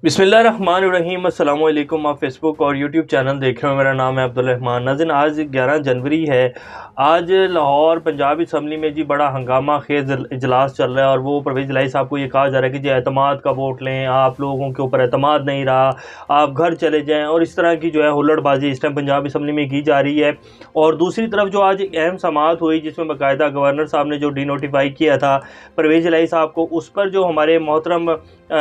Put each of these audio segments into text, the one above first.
बिस्मिल्लाहिर्रहमानिर्रहीम अस्सलाम वालेकुम। आप फेसबुक और यूट्यूब चैनल देख रहे हो। मेरा नाम है अब्दुल रहमान। नाज़रीन, आज 11 जनवरी है। आज लाहौर पंजाब असम्बली में जी बड़ा हंगामा खेज इजलास चल रहा है और वो परवेज़ इलाही साहब को ये कहा जा रहा है कि जी एतमाद का वोट लें, आप लोगों के ऊपर एतमाद नहीं रहा, आप घर चले जाएँ। और इस तरह की जो है हुल्लड़बाजी इस टाइम पंजाब असम्बली में की जा रही है। और दूसरी तरफ जो आज एक अहम समाअत हुई जिसमें बाकायदा गवर्नर साहब ने जो डीनोटिफाई किया था परवेज़ इलाही साहब को, उस पर जो हमारे मोहतरम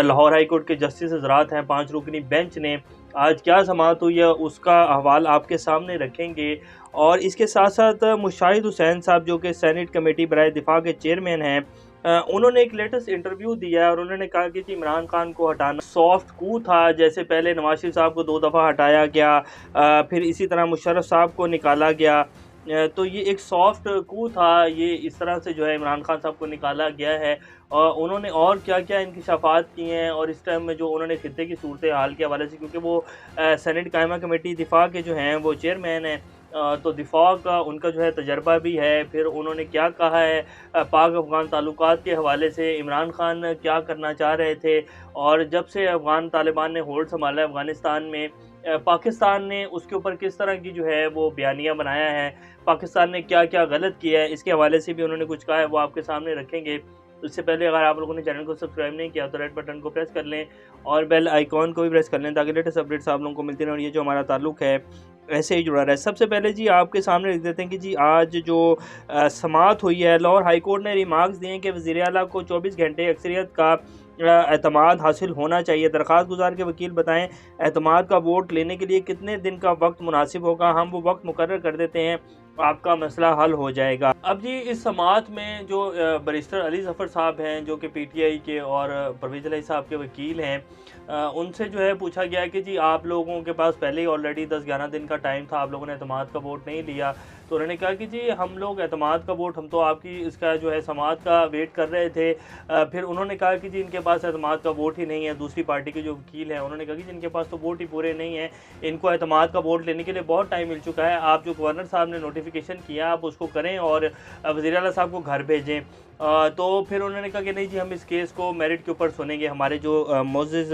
लाहौर हाई कोर्ट के जस्टिस हज़रात हैं 5 रुकनी बेंच ने आज क्या समाअत हुई है उसका अहवाल आपके सामने रखेंगे। और इसके साथ साथ मुशाहिद हुसैन साहब जो कि सेनेट कमेटी बराए दिफा के चेयरमैन हैं, उन्होंने एक लेटेस्ट इंटरव्यू दिया है और उन्होंने कहा कि जी इमरान खान को हटाना सॉफ्ट कू था। जैसे पहले नवाज शरीफ साहब को 2 दफ़ा हटाया गया, फिर इसी तरह मुशर्रफ साहब को निकाला गया, तो ये एक सॉफ्ट कू था। ये इस तरह से जो है इमरान खान साहब को निकाला गया है। और उन्होंने और क्या-क्या इंकशाफात किए हैं और इस टाइम में जो उन्होंने खित्ते की सूरत हाल के हवाले से, क्योंकि वो सेनेट कायमा कमेटी दिफा के जो हैं वो चेयरमैन हैं, तो दिफा का उनका जो है तजर्बा भी है। फिर उन्होंने क्या कहा है पाक अफ़गान ताल्लुकात के हवाले से, इमरान खान क्या करना चाह रहे थे, और जब से अफ़गान तालिबान ने होल्ड संभाला है अफ़गानिस्तान में, पाकिस्तान ने उसके ऊपर किस तरह की जो है वो बयानिया बनाया है, पाकिस्तान ने क्या-क्या गलत किया है, इसके हवाले से भी उन्होंने कुछ कहा है, वो आपके सामने रखेंगे। उससे पहले अगर आप लोगों ने चैनल को सब्सक्राइब नहीं किया तो रेड बटन को प्रेस कर लें और बेल आइकॉन को भी प्रेस कर लें ताकि लेटेस्ट अपडेट्स आप लोगों को मिलती रहें और ये जो हमारा ताल्लुक है ऐसे ही जुड़ा रहे। सबसे पहले जी आपके सामने रख देते हैं कि जी आज जो समाअत हुई है, लाहौर हाई कोर्ट ने रिमार्क्स दिए कि वज़ीर आला को 24 घंटे अक्सरियत का एतमाद हासिल होना चाहिए। दरख्वास्त गुजार के वकील बताएं एतमाद का वोट लेने के लिए कितने दिन का वक्त मुनासिब होगा, हम वो वक्त मुकर्रर कर देते हैं, आपका मसला हल हो जाएगा। अब जी इस समाअत में जो बैरिस्टर अली ज़फ़र साहब हैं जो कि पीटीआई के और परवेज़ इलाही साहब के वकील हैं, उनसे जो है पूछा गया कि जी आप लोगों के पास पहले ही ऑलरेडी 10-11 दिन का टाइम था, आप लोगों ने एतमाद का वोट नहीं लिया। तो उन्होंने कहा कि जी हम लोग एतमाद का वोट, हम तो आपकी इसका जो है समाअत का वेट कर रहे थे। फिर उन्होंने कहा कि जी इनके पास एतमाद का वोट ही नहीं है। दूसरी पार्टी के जो वकील हैं उन्होंने कहा कि जिनके पास तो वोट ही पूरे नहीं है, इनको एतमाद का वोट लेने के लिए बहुत टाइम मिल चुका है। आप जो गवर्नर साहब ने नोटिफिकेशन किया आप उसको करें और वज़ीर आला साहब को घर भेजें। तो फिर उन्होंने कहा कि नहीं जी हम इस केस को मेरिट के ऊपर सुनेंगे। हमारे जो मोअज़्ज़िज़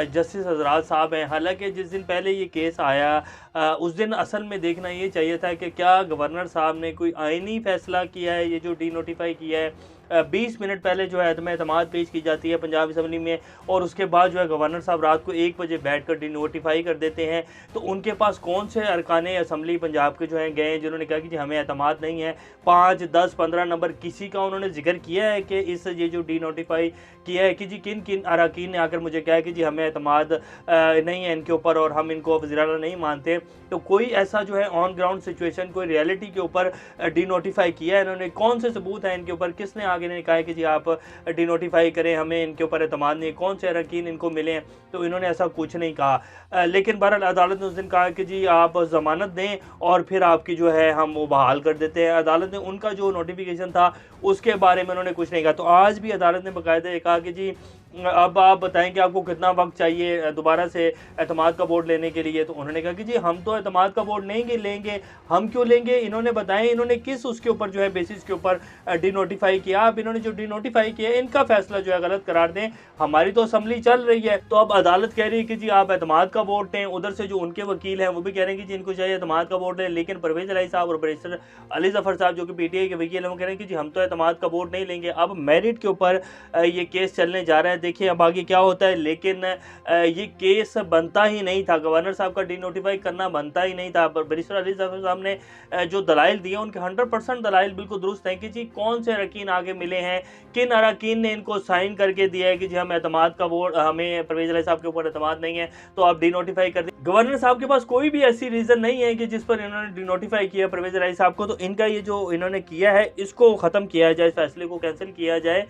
जस्टिस हज़रात साहब हैं, हालांकि जिस दिन पहले ये केस आया उस दिन असल में देखना ये चाहिए था कि क्या गवर्नर साहब ने कोई आइनी फ़ैसला किया है। ये जो डीनोटिफाई किया है 20 मिनट पहले जो है एतमाद पेश की जाती है पंजाब असम्बली में और उसके बाद जो है गवर्नर साहब रात को 1 बजे बैठकर डीनोटिफाई कर देते हैं। तो उनके पास कौन से अरकाने असम्बली पंजाब के जो हैं गए हैं जिन्होंने कहा कि जी हमें एतमाद नहीं है। 5, 10, 15 नंबर किसी का उन्होंने जिक्र किया है कि इस ये जो डीनोटिफाई किया है कि जी किन किन अरकान ने आकर मुझे कहा है कि जी हमें एतमाद नहीं है इनके ऊपर और हम इनको वज़ीर आला नहीं मानते। तो कोई ऐसा जो है ऑन ग्राउंड सिचुएशन, कोई रियलिटी के ऊपर डीनोटिफाई किया है इन्होंने, कौन से सबूत हैं इनके ऊपर, किसने आगे ने कहा है कि जी आप डीनोटिफाई करें, हमें इनके ऊपर एतमाद नहीं, कौन से अरकान इनको मिले हैं। तो इन्होंने ऐसा कुछ नहीं कहा। लेकिन बहरहाल अदालत ने उस दिन कहा कि जी आप ज़मानत दें और फिर आपकी जो है हम वो बहाल कर देते हैं। अदालत ने उनका जो नोटिफिकेशन था उसके बारे में उन्होंने कुछ नहीं कहा। तो आज भी अदालत ने बाकायदा ये कहा कि जी अब आप बताएं कि आपको कितना वक्त चाहिए दोबारा से एतमाद का वोट लेने के लिए। तो उन्होंने कहा कि जी हम तो एतमाद का वोट नहीं लेंगे। हम क्यों लेंगे, इन्होंने बताएं इन्होंने किस उसके ऊपर जो है बेसिस के ऊपर डीनोटिफाई किया। अब इन्होंने जो डीनोटिफाई किया इनका फैसला जो है गलत करार दें, हमारी तो असम्बली चल रही है। तो अब अदालत कह रही है कि जी आप एतमाद का वोट दें। उधर से जो उनके वकील हैं वो भी कह रहे हैं कि जी इनको चाहिए एतमाद का वोट लें। लेकिन परवेज़ इलाही साहब और बैरिस्टर अली ज़फ़र साहब जो कि पीटीआई के वकील हैं वो कह रहे हैं कि जी हम तो एतमाद का वोट नहीं लेंगे। अब मेरिट के ऊपर ये केस चलने जा रहा है, देखिए अब आगे क्या होता है। लेकिन ये केस बनता ही नहीं था, गवर्नर साहब का डीनोटिफाई करना बनता ही नहीं था। बैरिस्टर अली ज़फ़र साहब ने जो दलाइल दिए उनके 100% दलाइल बिल्कुल दुरुस्त हैं कि जी कौन से अरकान आगे मिले हैं, किन अरकान ने इनको साइन करके दिया है कि जी हम एतमाद का वोट, हमें परवेज़ इलाही साहब के ऊपर एतमाद नहीं है तो आप डीनोटिफाई कर दें। गवर्नर साहब के पास कोई भी ऐसी रीज़न नहीं है कि जिस पर इन्होंने डीनोटिफाई किया परवेज़ इलाही साहब को। तो इनका ये जो इन्होंने किया है इसको ख़त्म किया जाए, फैसले को कैंसिल किया जाए,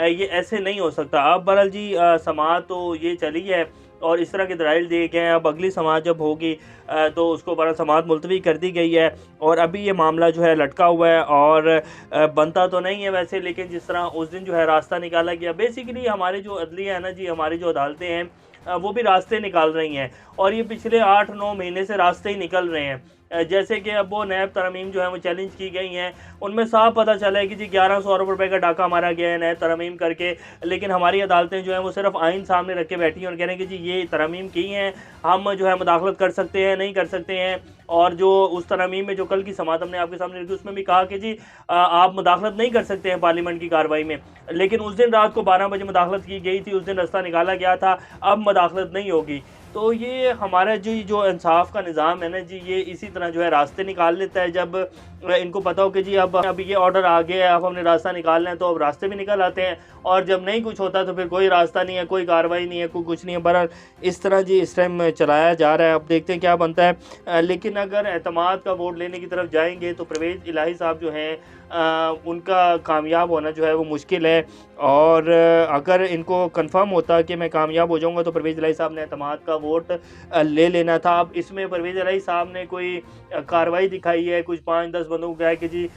ये ऐसे नहीं हो सकता। अब बहरहाल जी समाअत तो ये चली है और इस तरह के दलाइल दिए गए हैं। अब अगली समाअत जब होगी तो उसको बड़ा समाअत मुलतवी कर दी गई है और अभी ये मामला जो है लटका हुआ है और बनता तो नहीं है वैसे, लेकिन जिस तरह उस दिन जो है रास्ता निकाला गया, बेसिकली हमारे जो अदलिया है ना जी, हमारी जो अदालतें हैं वो भी रास्ते निकाल रही हैं और ये पिछले 8-9 महीने से रास्ते ही निकल रहे हैं। जैसे कि अब वो नैब तरमीम जो है वो चैलेंज की गई हैं, उनमें साफ पता चला है कि जी 1100 अरब रुपए का डाका मारा गया है नैब तरमीम करके। लेकिन हमारी अदालतें जो हैं वो सिर्फ आइन सामने रख के बैठी हैं और कह रहे हैं कि जी ये तरमीम की हैं, हम जो है मुदाखलत कर सकते हैं, नहीं कर सकते हैं। और जो उस तरमीम में जो कल की समाअत हमने आपके सामने रखी उसमें भी कहा कि जी आप मुदाखलत नहीं कर सकते हैं पार्लियामेंट की कार्रवाई में। लेकिन उस दिन रात को 12 बजे मुदाखलत की गई थी, उस दिन रास्ता निकाला गया था, अब मुदाखलत नहीं होगी। तो ये हमारा जो इंसाफ का निज़ाम है ना जी, ये इसी तरह जो है रास्ते निकाल लेता है। जब इनको पता हो कि जी अब ये ऑर्डर आ गया है, अब हमने रास्ता निकालना है, तो अब रास्ते भी निकल आते हैं। और जब नहीं कुछ होता तो फिर कोई रास्ता नहीं है, कोई कार्रवाई नहीं है, कोई कुछ नहीं है। बहरहाल इस तरह जी इस टाइम चलाया जा रहा है, अब देखते हैं क्या बनता है। लेकिन अगर एतमाद का वोट लेने की तरफ जाएंगे तो परवेज़ इलाही साहब जो हैं उनका कामयाब होना जो है वो मुश्किल है। और अगर इनको कंफर्म होता कि मैं कामयाब हो जाऊंगा तो परवेज़ इलाही साहब ने एतमाद का वोट ले लेना था। अब इसमें परवेज़ इलाही साहब ने कोई कार्रवाई दिखाई है, कुछ 5-10 बंदों को कहा है कि जी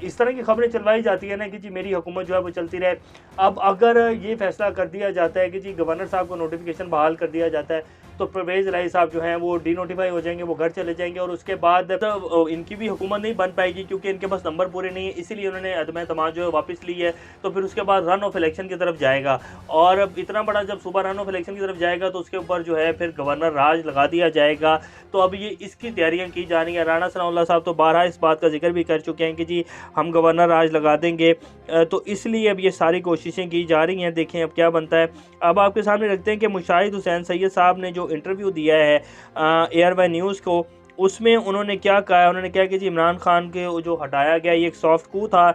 इस तरह की खबरें चलवाई जाती है ना कि जी मेरी हुकूमत जो है वो चलती रहे। अब अगर ये फैसला कर दिया जाता है कि जी गवर्नर साहब को नोटिफिकेशन बहाल कर दिया जाता है तो परवेज़ इलाही साहब जो हैं वो डीनोटिफाई हो जाएंगे, वो घर चले जाएंगे और उसके बाद तो इनकी भी हुकूमत नहीं बन पाएगी क्योंकि इनके पास नंबर पूरे नहीं है, इसीलिए उन्होंने अदम एतमाद जो है वापस ली है। तो फिर उसके बाद रन ऑफ इलेक्शन की तरफ जाएगा और अब इतना बड़ा जब सूबा रन ऑफ इलेक्शन की तरफ जाएगा तो उसके ऊपर जो है फिर गवर्नर राज लगा दिया जाएगा। तो अब ये इसकी तैयारियां की जा रही हैं। राणा सनाउल्लाह साहब तो बारहा इस बात का जिक्र भी कर चुके हैं कि जी हम गवर्नर राज लगा देंगे। तो इसलिए अब ये सारी कोशिशें की जा रही हैं, देखें अब क्या बनता है। अब आपके सामने रखते हैं कि मुशाहिद हुसैन सैयद साहब ने जो इंटरव्यू दिया है एयर बाय न्यूज़ को, उसमें उन्होंने क्या कहा है। उन्होंने कहा कि जी इमरान खान के जो हटाया गया ये एक सॉफ्ट कू था।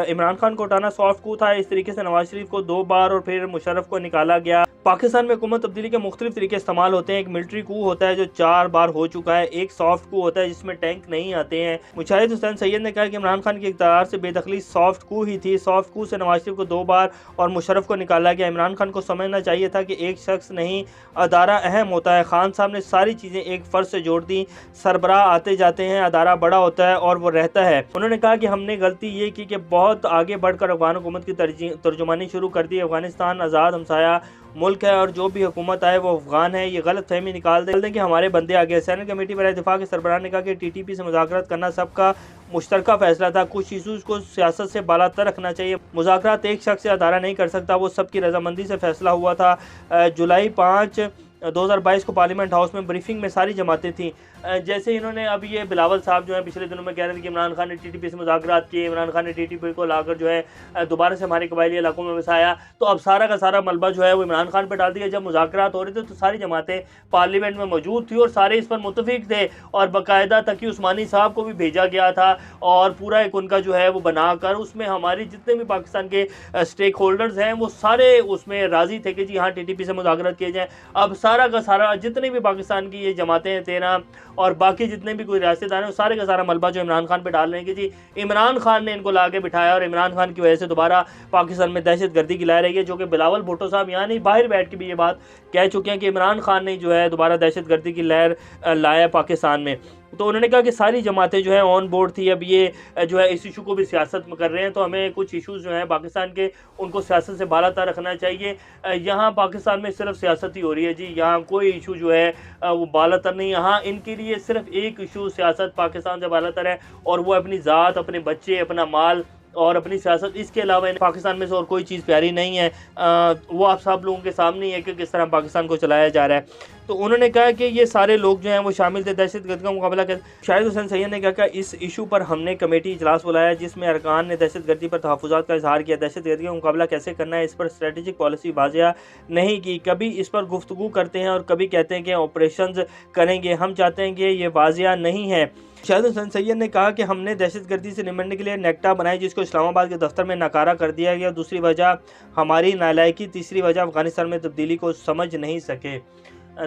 इमरान खान को हटाना सॉफ्ट कू था। इस तरीके से नवाज शरीफ को 2 बार और फिर मुशर्रफ को निकाला गया। पाकिस्तान में हुकूमत तब्दीली के मुख्तलिफ तरीके इस्तेमाल होते हैं। एक मिलिट्री कू होता है जो 4 बार हो चुका है, एक सॉफ्ट कू होता है जिसमें टैंक नहीं आते हैं। मुशाहिद हुसैन सैयद ने कहा कि इमरान खान की इक़्तिदार से बेदखली सॉफ्ट कू ही थी। सॉफ्ट कू से नवाज शरीफ को 2 बार और मुशर्रफ को निकाला गया। इमरान खान को समझना चाहिए था कि एक शख्स नहीं अदारा अहम होता है। खान साहब ने सारी चीज़ें एक फ़र्ज से जोड़ दी। सरबराह आते जाते हैं, अदारा बड़ा होता है और वो रहता है। उन्होंने कहा कि हमने गलती ये की कि बहुत आगे बढ़कर अफगान हुकूमत की तर्जुमानी शुरू कर दी। अफगानिस्तान आज़ाद हमसाया मुल्क है और जो भी हुकूमत आए वो अफगान है, ये गलत फहमी निकाल दें कि हमारे बंदे आ गए। सैनिक कमेटी पर दिफा के सरबराह ने कहा कि TTP से मुज़ाकरात करना सबका मुश्तरका फैसला था। कुछ इशूज़ को सियासत से बालातर रखना चाहिए। मुज़ाकरात एक शख्स से अदारा नहीं कर सकता, वो सबकी रजामंदी से फैसला हुआ था। जुलाई 5 2022 को पार्लियामेंट हाउस में ब्रीफिंग में सारी जमातें थी। जैसे इन्होंने अब ये बिलावल साहब जो है पिछले दिनों में कह रहे थे कि इमरान खान ने TTP से मुज़ाकरात किए, इमरान खान ने TTP को लाकर जो है दोबारा से हमारे कबायली इलाकों में बसाया। तो अब सारा का सारा मलबा जो है वो इमरान खान पर डाल दिया। जब मुज़ाकरात हो रहे थे तो सारी जमातें पार्लियामेंट में मौजूद थी और सारे इस पर मुतफिक थे और बाकायदा तकी उस्मानी साहब को भी भेजा गया था और पूरा एक उनका जो है वो बनाकर उसमें हमारी जितने भी पाकिस्तान के स्टेक होल्डर्स हैं वो सारे उसमें राज़ी थे कि जी हाँ TTP से मुज़ाकरात किए जाएँ। अब सारा का सारा जितने भी पाकिस्तान की ये जमातें हैं 13 और बाकी जितने भी कोई रियासतदार हैं सारे का सारा मलबा जो इमरान खान पे डाल रहे हैं कि जी इमरान खान ने इनको ला के बिठाया और इमरान खान की वजह से दोबारा पाकिस्तान में दहशत गर्दी की लहर रही है। जो कि बिलावल भुट्टो साहब यहाँ नहीं बाहर बैठ के भी ये बात कह चुके हैं कि इमरान खान ने जो है दोबारा दहशत गर्दी की लहर लाया पाकिस्तान में। तो उन्होंने कहा कि सारी जमातें जो है ऑन बोर्ड थी। अब ये जो है इस इशू को भी सियासत में कर रहे हैं, तो हमें कुछ इशूज़ जो हैं पाकिस्तान के उनको सियासत से बालातर रखना चाहिए। यहाँ पाकिस्तान में सिर्फ सियासत ही हो रही है जी, यहाँ कोई इशू जो है वो बालातर नहीं। यहाँ इनके लिए सिर्फ एक इशू सियासत पाकिस्तान से बालातर है और वो अपनी ज़ात, अपने बच्चे, अपना माल और अपनी सियासत, इसके अलावा पाकिस्तान में से और कोई चीज़ प्यारी नहीं है। वो आप सब लोगों के सामने ही है कि किस तरह पाकिस्तान को चलाया जा रहा है। तो उन्होंने कहा कि ये सारे लोग जो हैं वो शामिल थे दहशतगर्द का मुकाबला कर। शाहिद हुसैन सैयद ने कहा कि इस इशू पर हमने कमेटी इजलास बुलाया जिसमें अरकान ने दहशतगर्दी पर तहफ़्फ़ुज़ात का इजहार किया। दहशतगर्दी का मुकाबला कैसे करना है इस पर स्ट्रेटेजिक पॉलिसी वाज़िया नहीं की। कभी इस पर गुफ्तगू करते हैं और कभी कहते हैं कि ऑपरेशंस करेंगे। हम चाहते हैं कि ये वाज़िया नहीं है। शाहिद हुसैन सैयद ने कहा कि हमने दहशतगर्दी से निपटने के लिए नेक्टा बनाई जिसको इस्लामाबाद के दफ्तर में नकारा कर दिया गया। दूसरी वजह हमारी नालायकी, तीसरी वजह अफगानिस्तान में तब्दीली को समझ नहीं सके।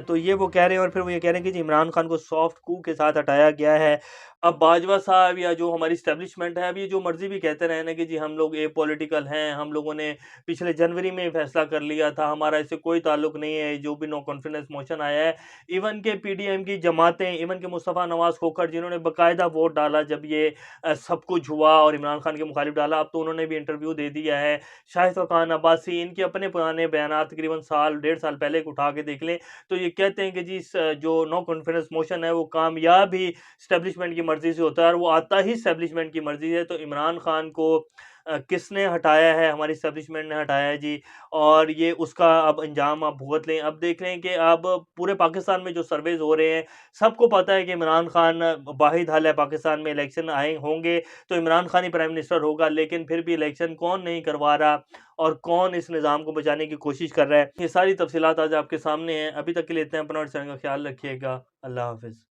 तो ये वो कह रहे हैं और फिर वो ये कह रहे हैं कि जी इमरान खान को सॉफ्ट कू के साथ हटाया गया है। अब बाजवा साहब या जो हमारी इस्टेब्लिशमेंट है, अब ये जो मर्जी भी कहते रहे ना कि जी हम लोग पॉलिटिकल हैं, हम लोगों ने पिछले जनवरी में फैसला कर लिया था, हमारा इससे कोई ताल्लुक नहीं है। जो भी नो कॉन्फिडेंस मोशन आया है, इवन के PDM की जमातें, इवन के मुस्तफ़ा नवाज़ खोखर जिन्होंने बाकायदा वोट डाला जब ये सब कुछ हुआ और इमरान खान के मुखालिफ डाला, अब तो उन्होंने भी इंटरव्यू दे दिया है। शाहिद फ़रहान अब्बासी, इनके अपने पुराने बयान तकरीबन साल 1.5 साल पहले उठा के देख लें तो ये कहते हैं कि जी जो नो कॉन्फिडेंस मोशन है वो कामयाब ही इस्टेब्लिशमेंट की मर्ज़ी से होता है और वो आता ही इस्टेब्लिशमेंट की मर्ज़ी है। तो इमरान खान को किसने हटाया है? हमारी इस्टेब्लिशमेंट ने हटाया है जी। और ये उसका अब अंजाम आप भुगत लें। अब देख लें कि अब पूरे पाकिस्तान में जो सर्वेज़ हो रहे हैं, सबको पता है कि इमरान खान वाहिद हल है। पाकिस्तान में इलेक्शन आए होंगे तो इमरान खान ही प्राइम मिनिस्टर होगा, लेकिन फिर भी इलेक्शन कौन नहीं करवा रहा और कौन इस निज़ाम को बचाने की कोशिश कर रहा है, ये सारी तफ़सीलात आज आपके सामने हैं। अभी तक के लिए इतना, अपना और चैनल का ख्याल रखिएगा। अल्लाह हाफ़िज़।